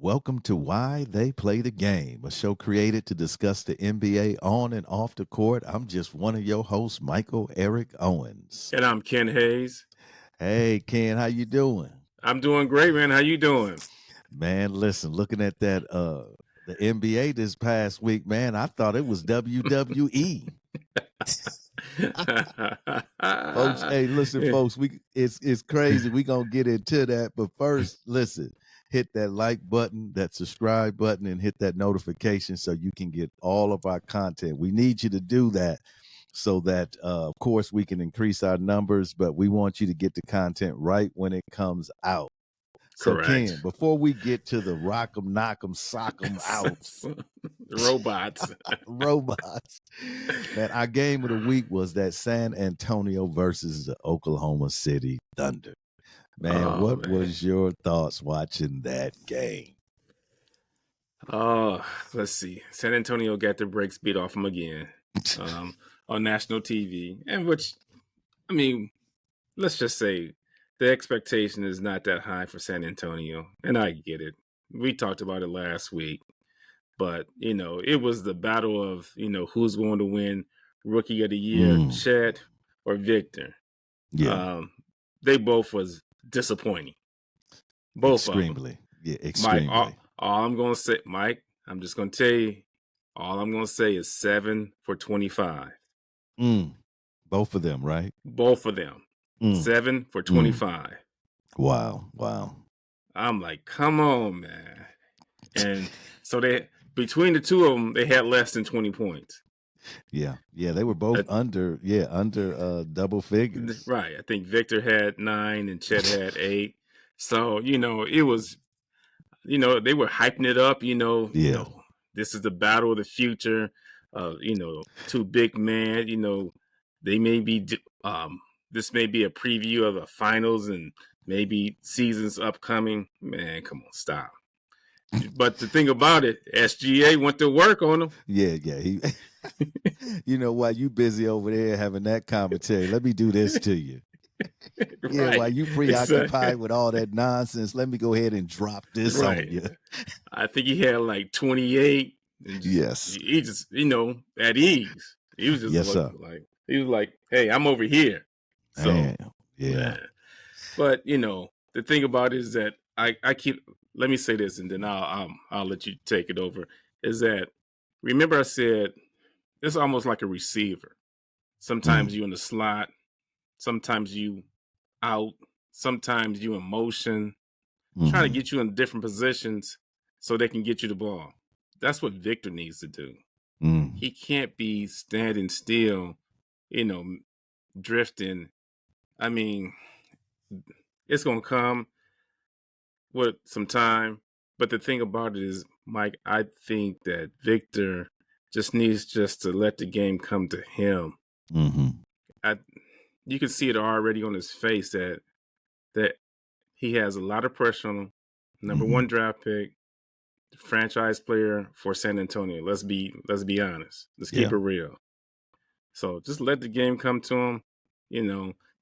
Welcome to Why They Play the Game, a show created to discuss the NBA on and off the court. I'm just one of your hosts, Michael Eric Owens. And I'm Ken Hayes. Hey, Ken, how you doing? I'm doing great, man. How you doing? Man, listen, looking at that the NBA this past week, man, I thought it was WWE. Folks, hey, listen, folks, it's crazy. We're gonna get into that, but first, listen, hit that like button, that subscribe button, and hit that notification so you can get all of our content. We need you to do that so that of course we can increase our numbers, but we want you to get the content right when it comes out. So Correct. Ken, before we get to the rock 'em, knock 'em, sock 'em out robots, man, our game of the week was that San Antonio versus the Oklahoma City Thunder. Man, what was your thoughts watching that game? Oh, let's see. San Antonio got their brakes beat off them again on national TV, and which, I mean, let's just say the expectation is not that high for San Antonio, and I get it. We talked about it last week, but, it was the battle of, who's going to win Rookie of the Year, Chet or Victor. Yeah. They both was disappointing. Both extremely. Of them. Yeah, extremely. Mike, all I'm going to say, Mike, I'm just going to tell you, all I'm going to say is 7 for 25. Both of them, right? Both of them. 7 for 25. Wow. I'm like, come on, man. And so between the two of them, they had less than 20 points. Yeah, they were both under double figures. Right. I think Victor had 9 and Chet had 8. So, it was, they were hyping it up, this is the battle of the future. Two big men, they may be, this may be a preview of the finals and maybe seasons upcoming. Man, come on, stop. But the thing about it, SGA went to work on him. Yeah. He, while you busy over there having that commentary, let me do this to you. Yeah, right. while you preoccupied with all that nonsense, let me go ahead and drop this on you. I think he had like 28. Yes. He just, at ease. He was just he was like, hey, I'm over here. So, yeah. Man. But, the thing about it is that I keep, let me say this and then I'll let you take it over, is that, remember I said, it's almost like a receiver. Sometimes you in the slot, sometimes you out, sometimes you in motion, trying to get you in different positions so they can get you the ball. That's what Victor needs to do. He can't be standing still, drifting. I mean, it's going to come with some time. But the thing about it is, Mike, I think that Victor just needs to let the game come to him. You can see it already on his face that he has a lot of pressure on him. Number one draft pick, franchise player for San Antonio. Let's be honest. Let's keep it real. So just let the game come to him.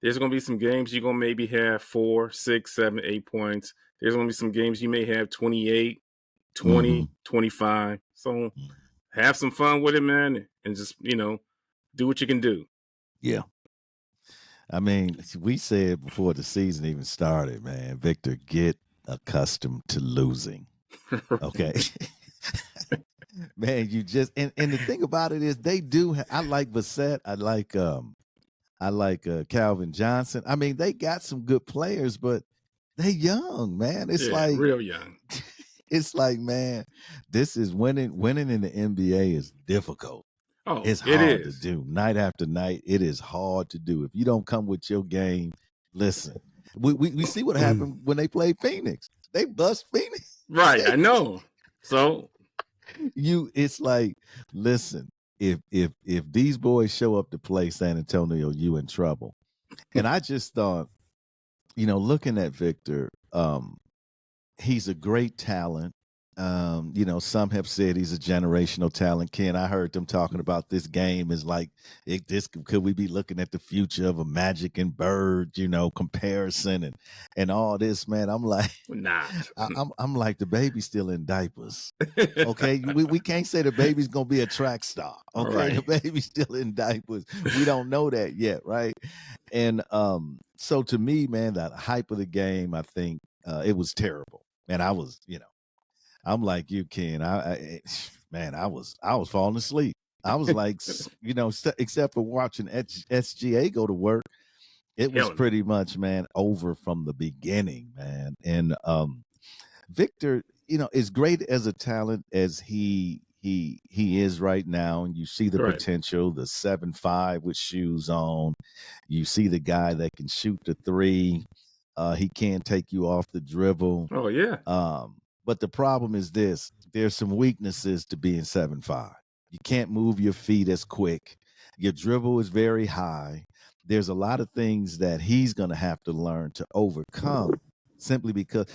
There's going to be some games you're going to maybe have 4, 6, 7, 8 points. There's going to be some games you may have 28, 20, 25. So have some fun with it, man, and just, do what you can do. Yeah. I mean, we said before the season even started, man, Victor, get accustomed to losing. Okay. Man, you just and the thing about it is they do. I like Bassett. I like Calvin Johnson. I mean, they got some good players, but they young, man. It's like real young. It's like, man, this is winning in the NBA is difficult. Oh, it's hard to do night after night. It is hard to do. If you don't come with your game, listen, we see what happened when they played Phoenix. They bust Phoenix. Right, I know. So it's like, listen, if these boys show up to play San Antonio, you in trouble. And I just thought, looking at Victor, he's a great talent. Some have said he's a generational talent. Ken, I heard them talking about this game is like could we be looking at the future of a Magic and Bird, comparison and all this, man. I'm like, Not. I'm like the baby's still in diapers. Okay, we can't say the baby's gonna be a track star. Okay, the Right. baby's still in diapers. We don't know that yet, right? And so to me, man, the hype of the game, I think it was terrible. And I was, I'm like you, Ken. Man, I was falling asleep. I was like, except for watching SGA go to work, it was Killing it. pretty much, man, over from the beginning, man. And Victor, as great as a talent as he is right now, and you see the Right. potential, the 7'5" with shoes on. You see the guy that can shoot the three. He can take you off the dribble. Oh, yeah. But the problem is this: there's some weaknesses to being 7'5". You can't move your feet as quick. Your dribble is very high. There's a lot of things that he's going to have to learn to overcome simply because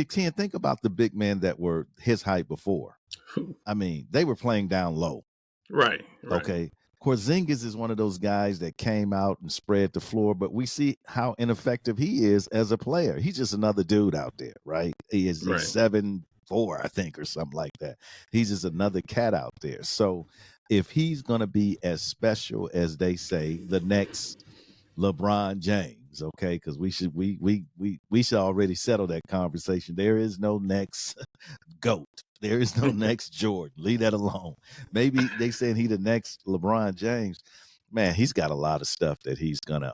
can't think about the big men that were his height before. I mean, they were playing down low. Right. Okay. Porzingis is one of those guys that came out and spread the floor, but we see how ineffective he is as a player. He's just another dude out there, right? He's Right. 7'4", I think, or something like that. He's just another cat out there. So if he's gonna be as special as they say, the next LeBron James, okay, because we should already settle that conversation. There is no next GOAT. There is no next Jordan. Leave that alone. Maybe they saying he the next LeBron James. Man, he's got a lot of stuff that he's gonna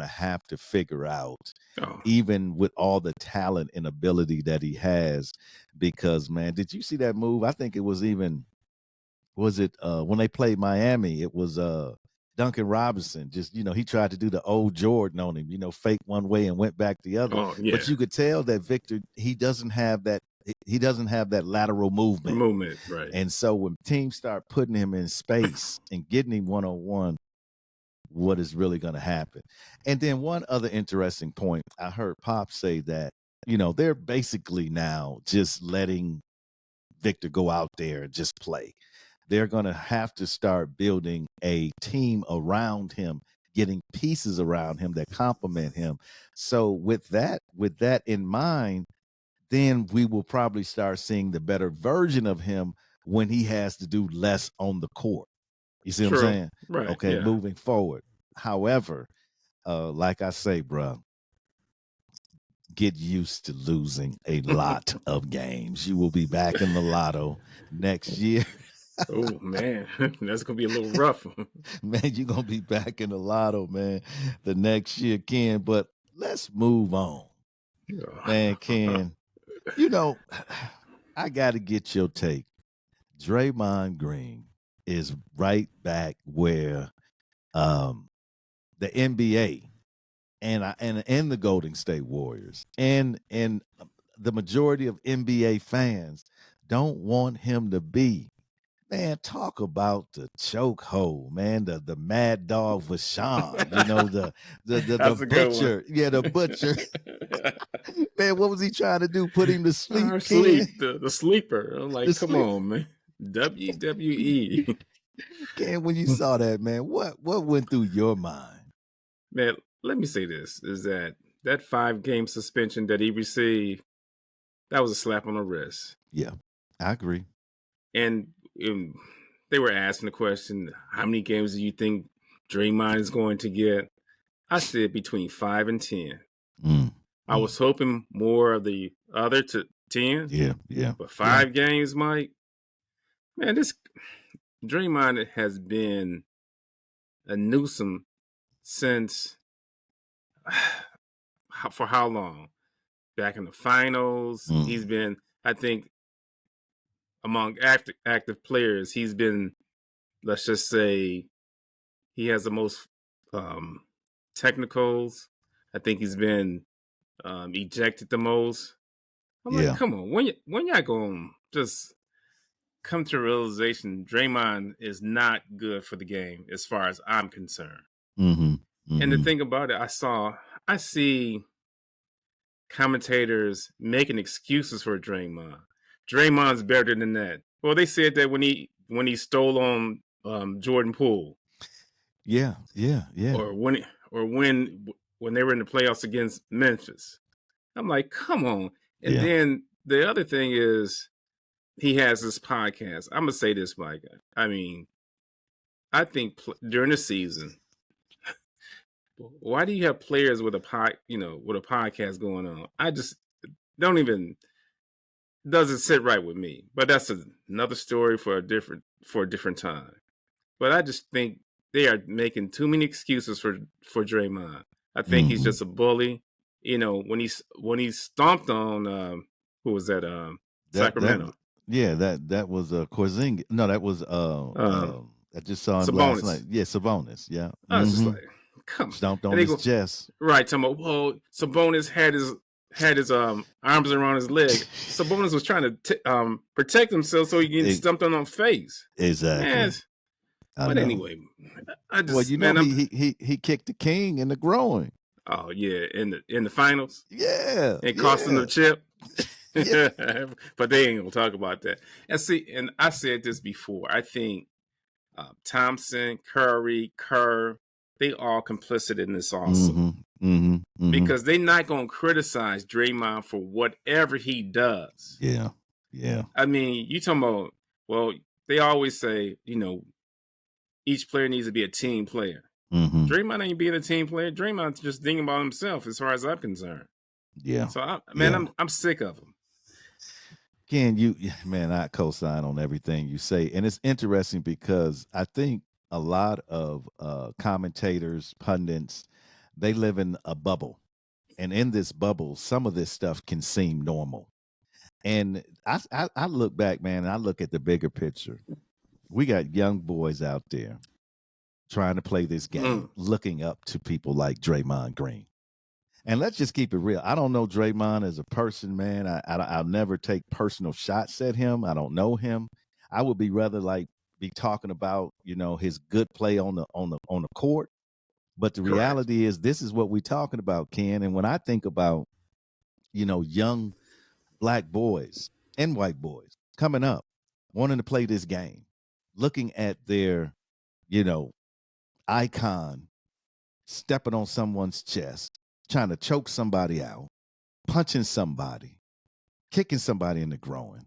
have to figure out, Oh. even with all the talent and ability that he has. Because man, did you see that move? I think it was when they played Miami, it was Duncan Robinson. Just, he tried to do the old Jordan on him, fake one way and went back the other. Oh, yeah. But you could tell that Victor, he doesn't have that lateral movement. Right. And so when teams start putting him in space and getting him one-on-one, what is really going to happen? And then one other interesting point, I heard Pop say that, they're basically now just letting Victor go out there and just play. They're going to have to start building a team around him, getting pieces around him that complement him. So with that in mind, then we will probably start seeing the better version of him when he has to do less on the court. You see what I'm True. saying? Right. Okay, Yeah. moving forward. However, like I say, bro, get used to losing a lot of games. You will be back in the lotto next year. Oh, man. That's going to be a little rough. Man, you're going to be back in the lotto, man, the next year, Ken. But let's move on. Man, Ken, I got to get your take. Draymond Green is right back where the NBA and the Golden State Warriors and the majority of NBA fans don't want him to be. Man, talk about the chokehold, man. The mad dog Vashawn, the That's a good one. butcher. Yeah, the butcher. Man, what was he trying to do? Put him to sleep, Ken? Sleep, the sleeper. I'm like, The come sleep. on, man. WWE. Ken, when you saw that, man, what went through your mind? Man, let me say this, is that 5-game suspension that he received, that was a slap on the wrist. Yeah, I agree. And they were asking the question, how many games do you think Draymond is going to get? I said between 5 and 10. I was hoping more of the other to 10. Yeah. But 5 games, Mike, man, this Draymond has been a nuisance since for how long? Back in the finals, he's been, I think, among active players, he's been, let's just say, he has the most technicals. I think he's been ejected the most. I'm like, come on, when y'all going to just come to a realization Draymond is not good for the game as far as I'm concerned. And the thing about it, I see commentators making excuses for Draymond, Draymond's better than that. Well, they said that when he stole on Jordan Poole. Yeah. Or when they were in the playoffs against Memphis. I'm like, come on. And then the other thing is he has this podcast. I'm gonna say this, Mike. I mean, I think during the season, why do you have players with a podcast going on? I just don't even doesn't sit right with me. But that's another story for a different time. But I just think they are making too many excuses for Draymond. I think he's just a bully. When he stomped on who was that? Sacramento. That was Porzingis. No, that was I just saw him last night. Yeah, Sabonis. Yeah. I was just like, come on. Stomped on his chest. Right, talking about, well, Sabonis had his arms around his leg. Sabonis was trying to protect himself so he can get stumped on face. Exactly. Man, but anyway, I just he kicked the king in the groin. Oh yeah, in the finals. Yeah, and cost him the chip. But they ain't gonna talk about that. And I said this before. I think Thompson, Curry, Kerr, they all complicit in this also. Because they're not gonna criticize Draymond for whatever he does. Yeah. I mean, you talking about? Well, they always say, each player needs to be a team player. Draymond ain't being a team player. Draymond's just thinking about himself, as far as I'm concerned. Yeah. So I'm sick of him. Ken, I co-sign on everything you say, and it's interesting because I think a lot of commentators, pundits, they live in a bubble, and in this bubble, some of this stuff can seem normal. And I look back, man, and I look at the bigger picture. We got young boys out there trying to play this game, looking up to people like Draymond Green. And let's just keep it real. I don't know Draymond as a person, man. I'll never take personal shots at him. I don't know him. I would be rather be talking about, his good play on the court. But the reality is this is what we're talking about, Ken. And when I think about, young black boys and white boys coming up, wanting to play this game, looking at their, icon stepping on someone's chest, trying to choke somebody out, punching somebody, kicking somebody in the groin.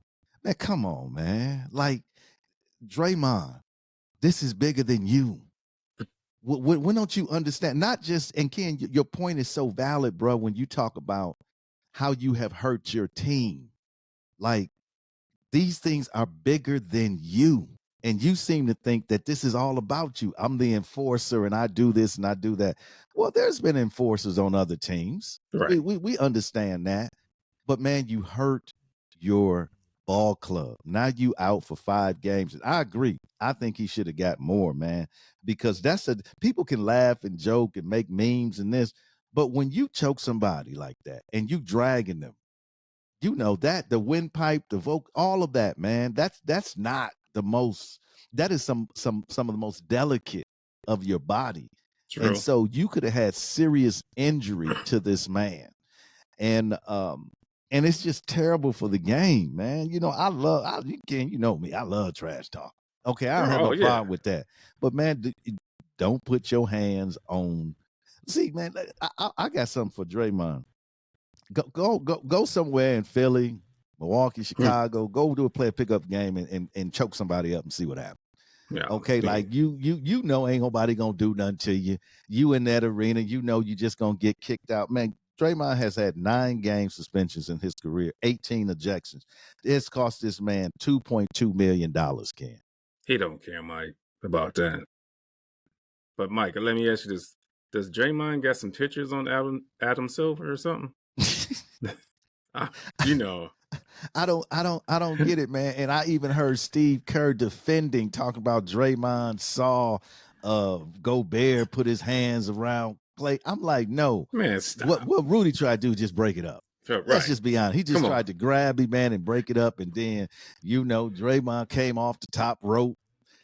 Man, come on, man. Like, Draymond, this is bigger than you. When don't you understand? Not just, and Ken, your point is so valid, bro, when you talk about how you have hurt your team. Like, these things are bigger than you. And you seem to think that this is all about you. I'm the enforcer and I do this and I do that. Well, there's been enforcers on other teams. Right. We understand that. But, man, you hurt your ball club. Now you out for 5 games. And I agree. I think he should have got more, man, because people can laugh and joke and make memes and this. But when you choke somebody like that and you dragging them, that the windpipe, the vocal, all of that, man, that's not the most, that is some of the most delicate of your body. True. And so you could have had serious injury to this man. And it's just terrible for the game, man. You know me, I love trash talk. Okay, I don't have no problem with that. But, man, don't put your hands on. See, man, I got something for Draymond. Go somewhere in Philly, Milwaukee, Chicago. Go do a player pickup game and choke somebody up and see what happens. Yeah, okay, like you ain't nobody gonna do nothing to you. You in that arena, you just gonna get kicked out. Man, Draymond has had 9 game suspensions in his career, 18 ejections. It's cost this man $2.2 million, Ken. He don't care, Mike, about that. But, Mike, let me ask you this. Does Draymond got some pictures on Adam Silver or something? I don't get it, man. And I even heard Steve Kerr talking about Draymond saw Gobert put his hands around Clay. I'm like, no, man. Stop. What Rudy tried to do is just break it up. Right. Let's just be honest. He just tried to grab him, man, and break it up. And then, Draymond came off the top rope,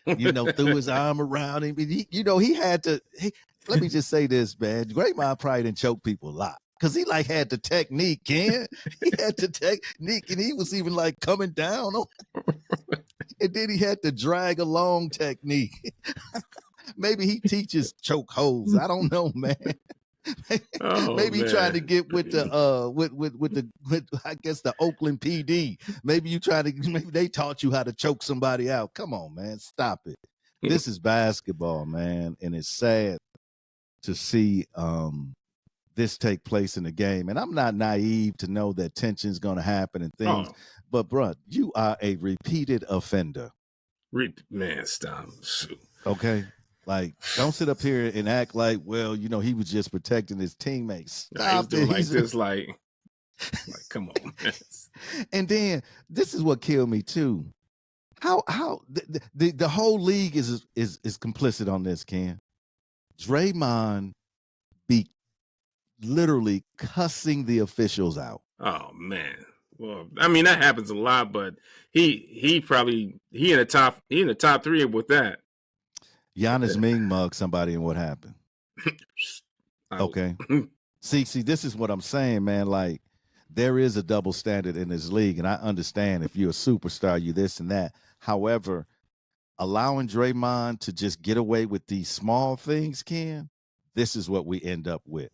threw his arm around him. He had to. Let me just say this, man. Draymond probably didn't choke people a lot. Cause he like had the technique, Ken. He had the technique, and he was even like coming down on, and then he had the drag along technique. Maybe he teaches choke holds. I don't know, man. Oh Maybe he trying to man. get with the with I guess the Oakland PD. Maybe you trying to maybe they taught you how to choke somebody out. Come on, man, stop it. This is basketball, man, and it's sad to see this take place in the game. And I'm not naive to know that tension's going to happen and things. Oh, But, bruh, you are a repeated offender. man, stop. Shoot. Okay? Like, don't sit up here and act like, well, you know, he was just protecting his teammates. Nah, he was Stop doing it. like this, like come on, man. And then this is what killed me too. How the whole league is complicit on this, Ken. Draymond be literally cussing the officials out. Oh man. Well, I mean that happens a lot, but he probably in the top 3 with that. Giannis Ming mugged somebody, and what happened? Okay. See, this is what I'm saying, man. Like, there is a double standard in this league, and I understand if you're a superstar, you this and that. However, allowing Draymond to just get away with these small things, Ken, this is what we end up with.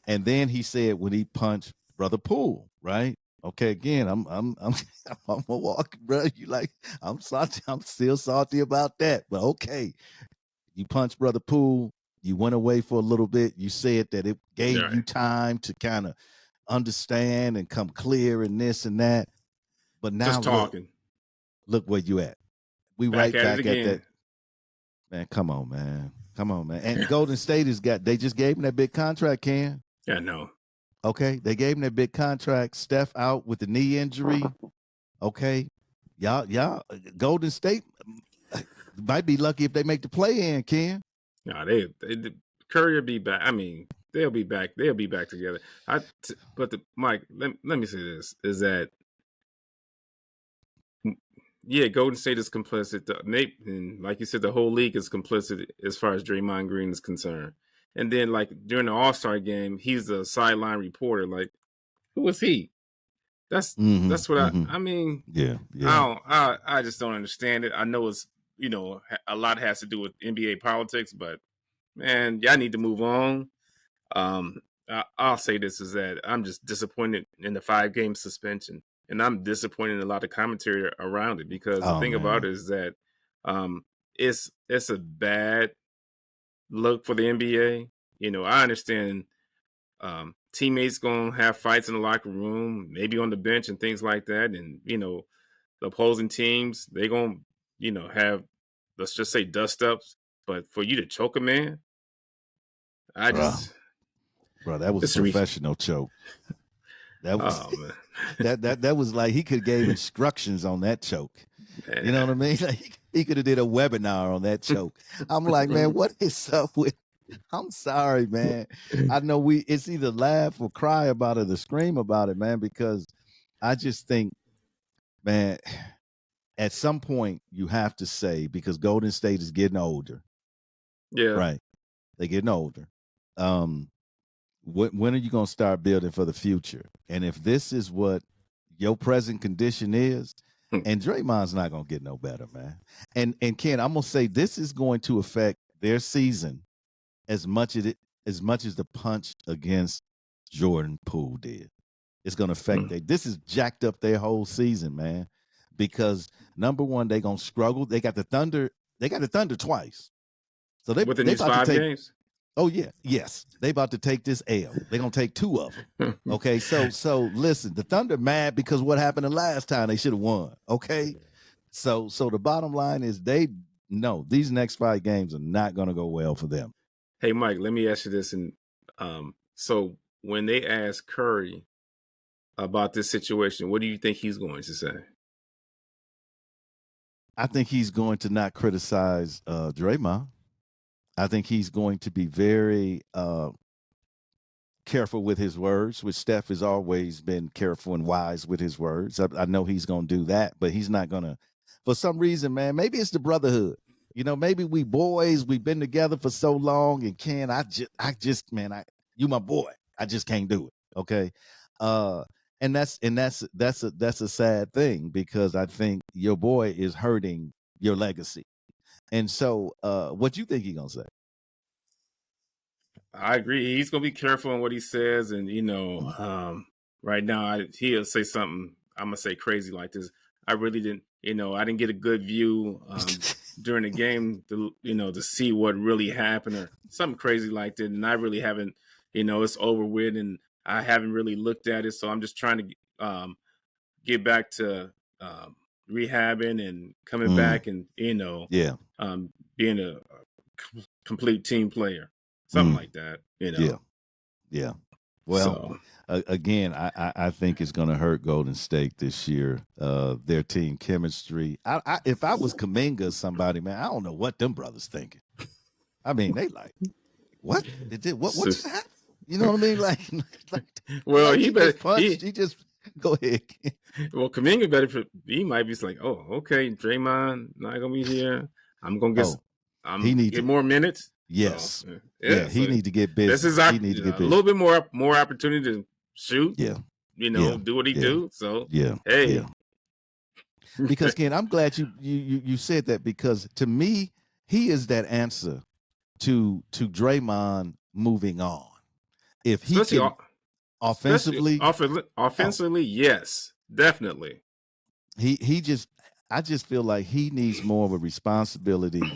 And then he said when he punched Brother Poole, right? Okay, again, I'm a walking, bro. You like, I'm salty. I'm still salty about that, but okay. You punched Brother Poole. You went away for a little bit. You said that it gave you time to kind of understand and come clear and this and that. But now just talking. Look where you at. We back right at back it at again. that. Man, come on, man. Come on, man. And Golden State they just gave him that big contract, Ken. Yeah, no. Okay. They gave him that big contract. Steph out with the knee injury. Okay. Y'all, Golden State might be lucky if they make the play in, Ken. No, they Curry will be back. I mean, they'll be back. They'll be back together. Mike, let me say this: is that yeah, Golden State is complicit. And like you said, the whole league is complicit as far as Draymond Green is concerned. And then, like during the All-Star game, he's a sideline reporter. Like, who was he? That's what I mean. Yeah. I just don't understand it. I know it's a lot has to do with NBA politics, but man, y'all need to move on. I'll say this is that I'm just disappointed in the 5-game suspension, and I'm disappointed in a lot of commentary around it because the thing about it is that it's a bad look for the NBA. I understand teammates gonna have fights in the locker room, maybe on the bench and things like that, and the opposing teams they gonna have, let's just say, dust ups. But for you to choke a man, Bro, that was a professional choke. That was that was like he could have gave instructions on that choke. Man. You know what I mean? Like he could have did a webinar on that choke. I'm like, man, what is up with? I'm sorry, man. I know it's either laugh or cry about it or scream about it, man, because I just think, man, at some point you have to say, because Golden State is getting older. Yeah. Right. They're getting older. When are you going to start building for the future? And if this is what your present condition is, and Draymond's not going to get no better, man. And Ken, I'm going to say this is going to affect their season as much as the punch against Jordan Poole did. It's going to affect this has jacked up their whole season, man. Because number one, they're going to struggle. They got the Thunder twice. So within these 5 games. Oh yeah, yes. They about to take this L. They're gonna take 2 of them. Okay, so listen, the Thunder mad because what happened the last time they should have won. Okay, so the bottom line is they know these next 5 games are not gonna go well for them. Hey Mike, let me ask you this: and so when they ask Curry about this situation, what do you think he's going to say? I think he's going to not criticize Draymond. I think he's going to be very careful with his words, which Steph has always been careful and wise with his words. I know he's going to do that, but he's not going to, for some reason, man, maybe it's the brotherhood. Maybe we boys, we've been together for so long, and Ken, you my boy. I just can't do it. Okay. Uh and that's a sad thing because I think your boy is hurting your legacy. And so what you think he gonna say? I agree. He's gonna be careful on what he says, and right now he'll say something. I'm gonna say crazy like this. I really didn't. I didn't get a good view during the game to see what really happened or something crazy like that, and I really haven't. It's over with, and I haven't really looked at it. So I'm just trying to get back to rehabbing and coming Mm, back, and yeah. being a complete team player, something Mm, like that. yeah. Yeah. Well, So again, I think it's going to hurt Golden State this year. Their team chemistry. If I was Kaminga or somebody, man, I don't know what them brothers thinking. I mean, they like what what So, just happened? You know what I mean? Like, well, like he he better just punched. He just go ahead. well, Kaminga better. He might be like, oh, okay, Draymond not gonna be here. I'm gonna Oh, he need get to. more minutes. So Yes. yeah, Yeah. He so need to get this busy. is He need to get a busy. little bit more opportunity to shoot. Yeah. Yeah. Do what he Yeah. do. So Yeah. Yeah. hey, Because Ken, I'm glad you said that because to me, he is that answer to Draymond moving on. If he especially can offensively, oh, offensively, yes, definitely. he just I just feel like he needs more of a responsibility,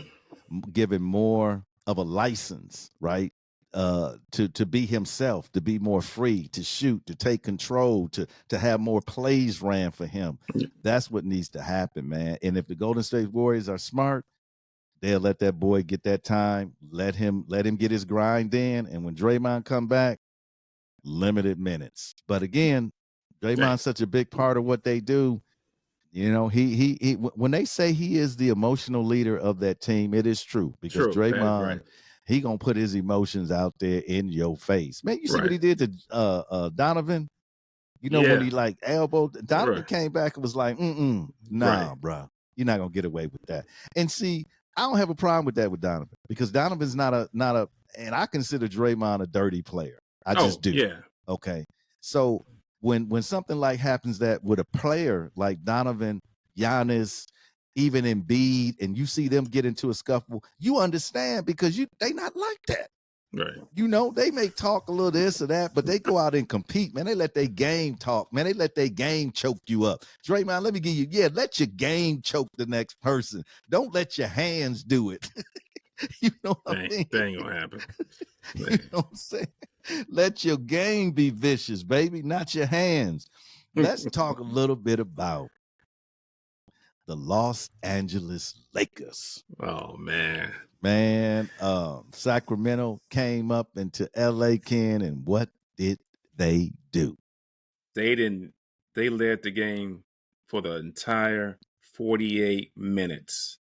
given more of a license, right? To be himself, to be more free, to shoot, to take control, to have more plays ran for him. That's what needs to happen, man. And if the Golden State Warriors are smart, they'll let that boy get that time. Let him get his grind in. And when Draymond come back, limited minutes. But again, Dang. Draymond's such a big part of what they do. You know, he when they say he is the emotional leader of that team, it is true because True. That right. Draymond, he gonna put his emotions out there in your face. Man, you see what Right. he did to Donovan? You know, when Yeah. he like elbowed Donovan Right. came back and was like, Right. nah, bro, you're not gonna get away with that. And see, I don't have a problem with that with Donovan because Donovan's not a and I consider Draymond a dirty player. I just Oh do. yeah. Okay. So when something like happens that with a player like Donovan, Giannis, even Embiid, and you see them get into a scuffle, you understand because they not like that. Right. You know, they may talk a little this or that, but they go out and compete, man. They let their game talk, man. They let their game choke you up. Draymond, let me give you, let your game choke the next person. Don't let your hands do it. You know what I mean? That ain't gonna happen. You know what I'm saying? Let your game be vicious, baby, not your hands. Let's talk a little bit about the Los Angeles Lakers. Oh man. Man, Sacramento came up into LA, Ken, and what did they do? They didn't they led the game for the entire 48 minutes.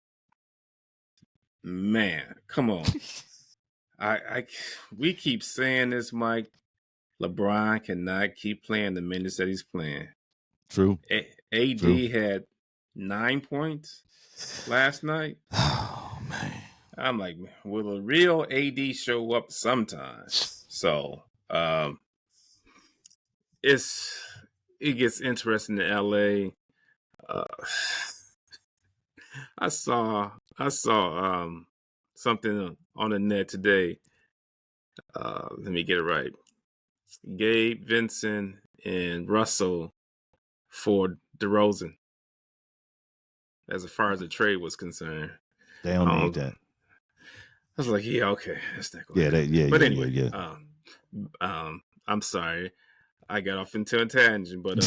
Man, come on. I we keep saying this, Mike. LeBron cannot keep playing the minutes that he's playing. True, AD true. had 9 points last night. Oh man. I'm like, will a real AD show up sometimes? So it's it gets interesting in LA. Uh, I saw something on the net today. Let me get it right. Gabe, Vincent, and Russell for DeRozan, as far as the trade was concerned. They don't need Um, that. I was like, yeah, okay, that's not gonna Yeah, happen. yeah, But yeah, anyway, yeah, I'm sorry, I got off into a tangent, but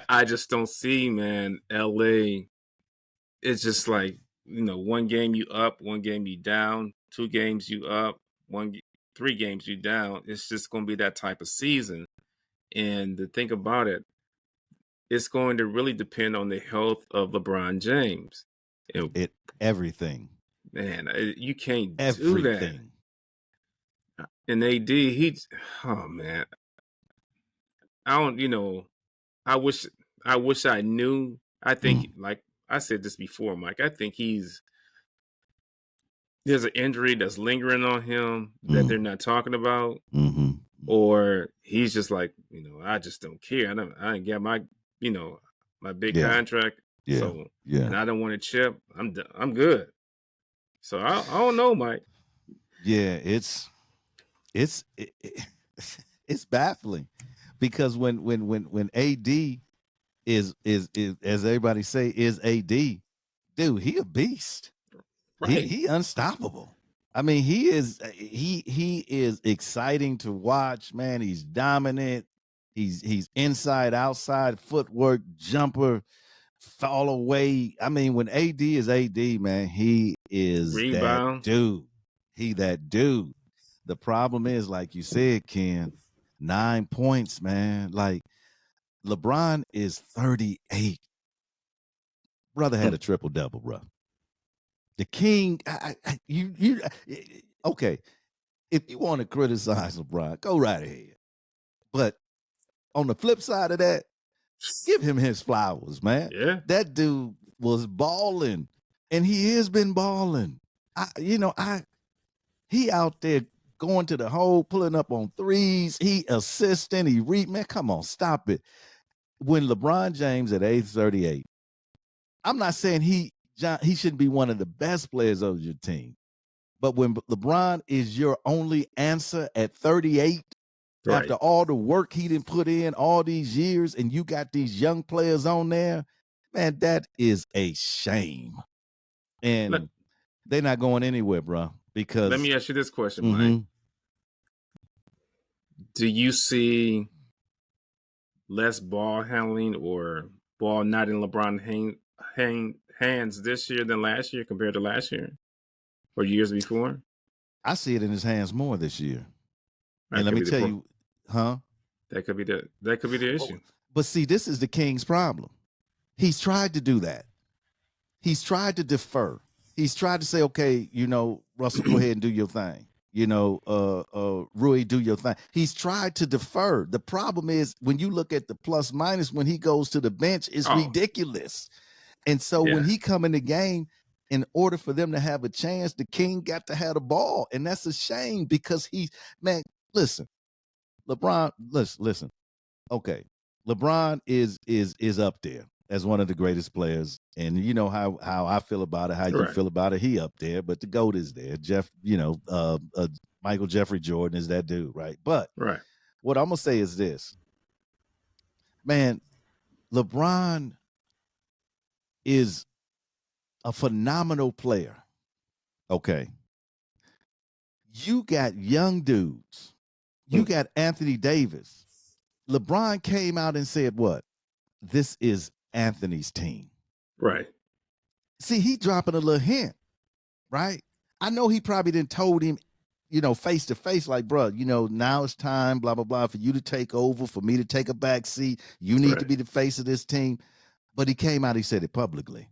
I just don't see, man. LA, it's just like one game you up, one game you down, 2 games you up, 3 games you down. It's just gonna be that type of season. And to think about it, it's going to really depend on the health of LeBron James. And it everything. man, you can't do that. Everything. And AD, oh man, I don't, I wish, I knew. I think, Mm, like I said this before, Mike. I think there's an injury that's lingering on him that mm, they're not talking about. mm-hmm, or he's just like, I just don't care. I didn't get my, my big Yeah, contract. yeah, So, yeah, and I don't want to chip. I'm good. So I don't know, Mike. yeah. It's it's baffling because when AD is as everybody say is AD, dude, he a beast. Right. He unstoppable. I mean, he is exciting to watch, man. He's dominant. He's inside, outside, footwork, jumper, fall away. I mean, when AD is AD, man, he is that Rebound. dude. He that dude. The problem is, like you said, Ken, 9 points, man. Like LeBron is 38. Brother had a triple double, bro. The king, okay. If you want to criticize LeBron, go right ahead. But on the flip side of that, give him his flowers, man. Yeah. That dude was balling, and he has been balling. He out there going to the hole, pulling up on threes. He assisting. Man, come on, stop it. When LeBron James at age 38, I'm not saying he shouldn't be one of the best players of your team. But when LeBron is your only answer at 38, Right. after all the work he didn't put in all these years, and you got these young players on there, man, that is a shame. Let, And they're not going anywhere, bro. Because let me ask you this question, Mike. Do you see less ball handling or ball not in LeBron hands this year than last year compared to last year or years before? I see it in his hands more this year. That And let could me be the tell you, huh? That could be the issue. But see, this is the King's problem. He's tried to do that. He's tried to defer. He's tried to say, okay, Russell, go ahead and do your thing. Rui, do your thing. He's tried to defer. The problem is when you look at the plus minus when he goes to the bench, it's ridiculous. And so when he come in the game, in order for them to have a chance, the King got to have the ball. And that's a shame because listen, LeBron, listen. Okay. LeBron is up there as one of the greatest players. And you know how I feel about it, how you feel about it. He up there, but the GOAT is there. Michael Jeffrey Jordan is that dude, right? But what I'm gonna say is this. Man, LeBron is a phenomenal player. Okay. You got young dudes. You got Anthony Davis. LeBron came out and said what? This is Anthony's team. Right. See, he dropping a little hint, right? I know he probably didn't told him, face to face, like, bro, now it's time, blah, blah, blah, for you to take over, for me to take a back seat. You need to be the face of this team. But he came out, he said it publicly,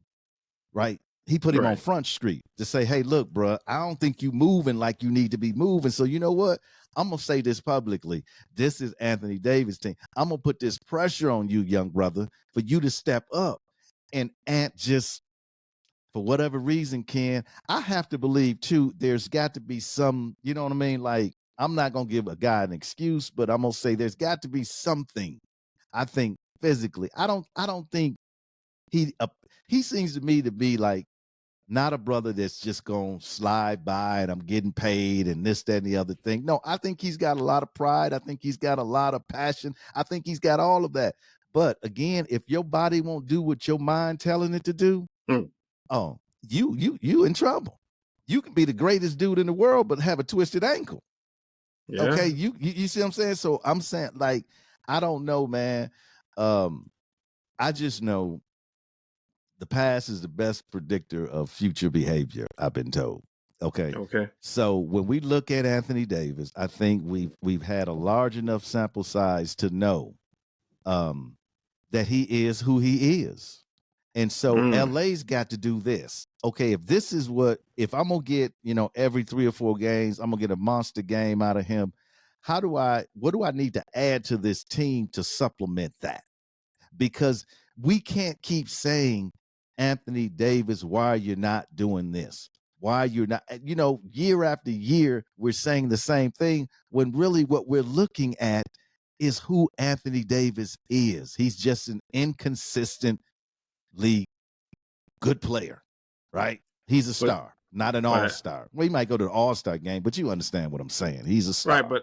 right? He put him on Front Street to say, hey, look, bro, I don't think you moving like you need to be moving. So you know what? I'm going to say this publicly. This is Anthony Davis' team. I'm going to put this pressure on you, young brother, for you to step up. And Ant just, for whatever reason, Ken, I have to believe, too, there's got to be some, you know what I mean? Like, I'm not going to give a guy an excuse, but I'm going to say there's got to be something, I think, physically. I don't think he seems to me to be like, not a brother that's just going to slide by and I'm getting paid and this, that, and the other thing. No, I think he's got a lot of pride. I think he's got a lot of passion. I think he's got all of that. But again, if your body won't do what your mind telling it to do, oh, you in trouble. You can be the greatest dude in the world, but have a twisted ankle. Yeah. Okay, you see what I'm saying? So I'm saying, like, I don't know, man. I just know the past is the best predictor of future behavior, I've been told. Okay. So when we look at Anthony Davis, I think we've had a large enough sample size to know that he is who he is. And so LA's got to do this. Okay, if I'm gonna get, every 3 or 4 games, I'm gonna get a monster game out of him. What do I need to add to this team to supplement that? Because we can't keep saying, Anthony Davis, why are you not doing this? why you're not, year after year, we're saying the same thing when really what we're looking at is who Anthony Davis is. He's just an inconsistently good player, right? He's a star, not an all-star. Well, he might go to the all-star game, but you understand what I'm saying. He's a star. Right,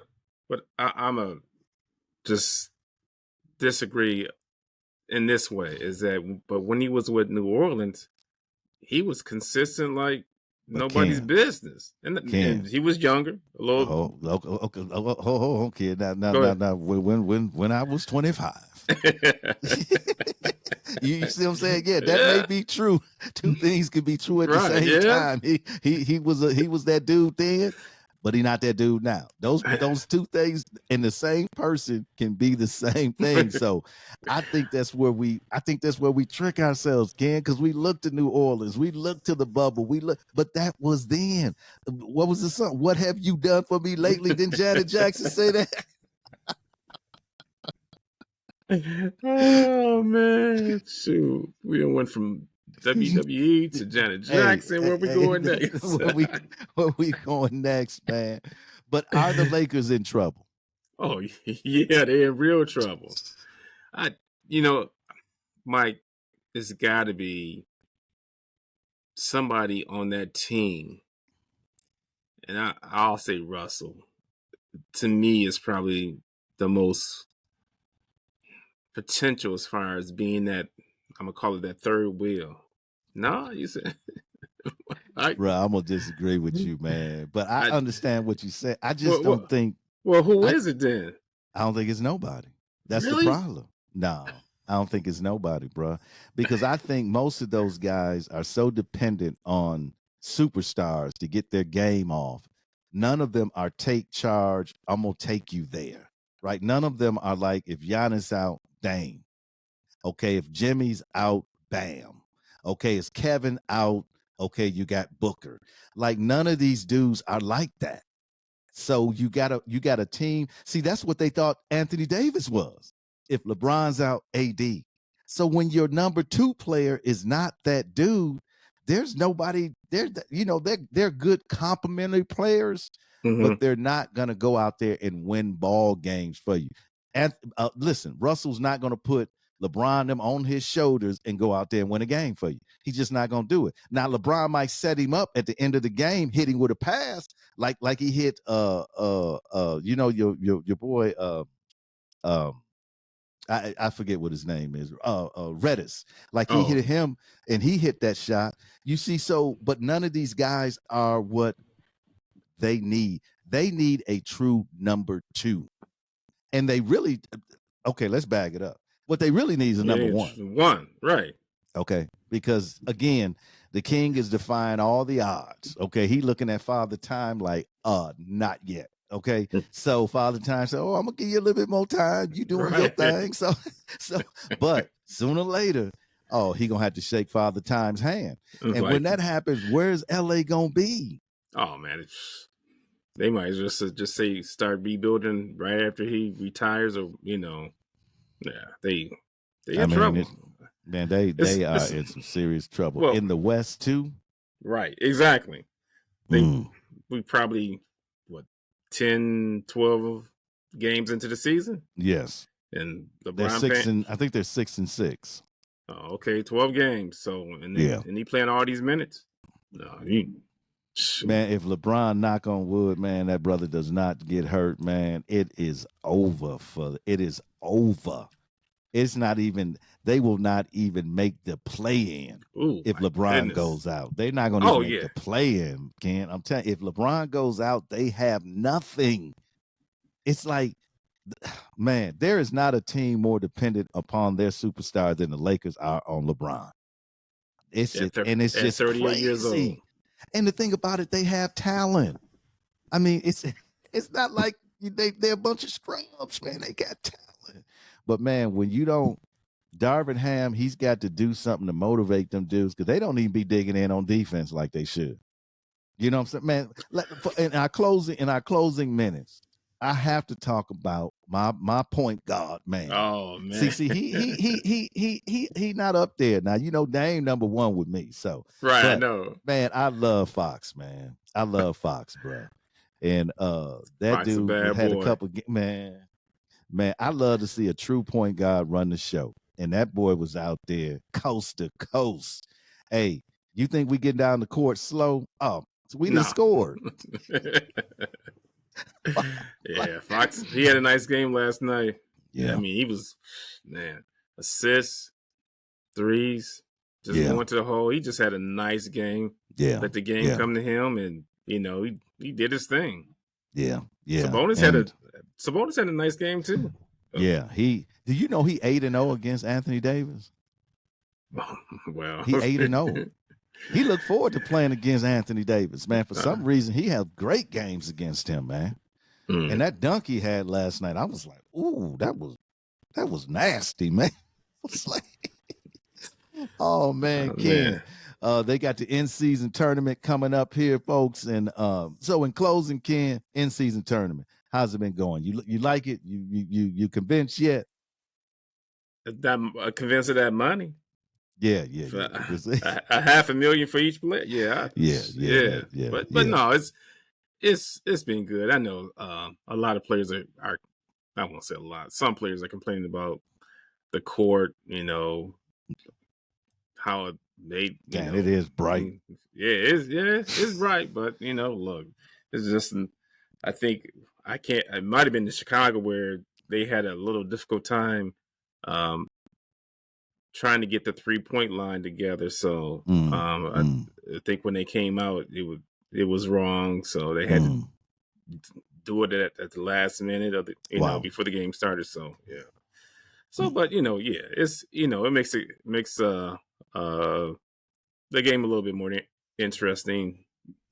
but I'm a just disagree in this way is that, but when he was with New Orleans, he was consistent like nobody's business, and he was younger a little. Okay. Now, when I was 25, you see what I'm saying? Yeah, that may be true. Two things could be true at the same time. He was that dude then, but he's not that dude now. Those two things in the same person can be the same thing. So I think that's where we trick ourselves, Ken, because we look to New Orleans, we look to the bubble, but that was then. What was the song? What have you done for me lately? Didn't Janet Jackson say that? Oh man, shoot! We done went from WWE to Janet Jackson. Where we going next? where we going next, man? But are the Lakers in trouble? Oh yeah, they're in real trouble. Mike, it's got to be somebody on that team, and I'll say Russell. To me, is probably the most potential as far as being that, I'm gonna call it that third wheel. No, you said, bro, I'm gonna disagree with you, man. But I understand what you said. I just don't think. Well, who is it then? I don't think it's nobody. That's really? the problem. No, I don't think it's nobody, bro. Because I think most of those guys are so dependent on superstars to get their game off. None of them are take charge. I'm gonna take you there, right? None of them are like, if Giannis out, Dame. Okay, if Jimmy's out, bam. Okay, is Kevin out? Okay, you got Booker. Like none of these dudes are like that. So you got a team. See, that's what they thought Anthony Davis was. If LeBron's out, AD. So when your number 2 player is not that dude, there's nobody there. They're good complementary players, but they're not gonna go out there and win ball games for you. And listen, Russell's not gonna put LeBron them on his shoulders and go out there and win a game for you. He's just not gonna do it. Now LeBron might set him up at the end of the game, hitting with a pass, like he hit your boy I forget what his name is. Redis. Like he hit him and he hit that shot. You see, but none of these guys are what they need. They need a true number 2. And they really, okay, let's bag it up. What they really need is a number 1. One, right. Okay. Because again, the king is defying all the odds. Okay. He looking at Father Time like, not yet. Okay. So Father Time said, I'm gonna give you a little bit more time. You doing your thing. So but sooner or later, he gonna have to shake Father Time's hand. And when that happens, where's LA gonna be? Oh man, they might just say start rebuilding right after he retires, or they in trouble. Man, they are in some serious trouble. In the West too. Right, exactly. We probably 10, 12 games into the season. Yes, and LeBron I think they're 6-6. Oh, okay, 12 games. So and he playing all these minutes. No, man, if LeBron, knock on wood, man, that brother does not get hurt, man, it is over it is over. It's not even, they will not even make the play-in if LeBron goes out. They're not going to make the play-in, Ken. I'm telling you, if LeBron goes out, they have nothing. It's like, man, there is not a team more dependent upon their superstar than the Lakers are on LeBron. It's just 38 crazy. Years old. And the thing about it, they have talent. I mean, it's not like they're a bunch of scrubs, man. They got talent. But man, when you don't, Darvin Ham, he's got to do something to motivate them dudes, because they don't even be digging in on defense like they should. You know what I'm saying, man? In our closing minutes, I have to talk about my point guard, man. Oh See, man. he not up there now. You know, Dame number one with me. So, Right, I but know. man, I love Fox, man. I love Fox, bro. And that Fox a dude bad had a boy. couple. Man, I love to see a true point guard run the show, and that boy was out there coast to coast. Hey, you think we get down the court slow? Oh, we done No. scored. Yeah, Fox. He had a nice game last night. Yeah. I mean, he was, man, assists, threes, just Yeah. going to the hole. He just had a nice game. Yeah. Let the game come to him, and he did his thing. Yeah. Yeah. Sabonis had a nice game too. Yeah. Do you know he 8-0 against Anthony Davis? Well, He 8-0. He looked forward to playing against Anthony Davis, man. For some reason, he had great games against him, man. And that dunk he had last night, I was like, ooh, that was nasty, man. It's like, oh man, Ken. They got the in-season tournament coming up here, folks. And so in closing, Ken, in-season tournament, how's it been going? You like it? You convinced yet? Convinced of that money. Yeah. A $500,000 for each player. Yeah. But no, it's been good. I know a lot of players are I won't say a lot. Some players are complaining about the court, how it made it is bright. It's bright, but look, it's just I think it might have been in Chicago where they had a little difficult time trying to get the 3-point line together. So I think when they came out, it was wrong. So they had to do it at the last minute of the before the game started. So yeah. So but it's it makes the game a little bit more interesting.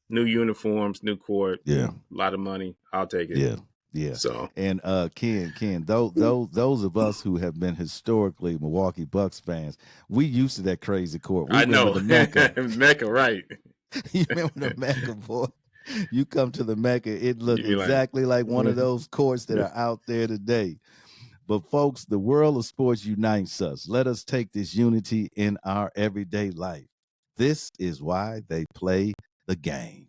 New uniforms, new court, a lot of money. I'll take it. Yeah. So and Ken, those of us who have been historically Milwaukee Bucks fans, we used to that crazy court. We know the Mecca. Mecca, right? You remember the Mecca, boy? You come to the Mecca, it looked exactly like one of those courts that are out there today. But folks, the world of sports unites us. Let us take this unity in our everyday life. This is why they play the game.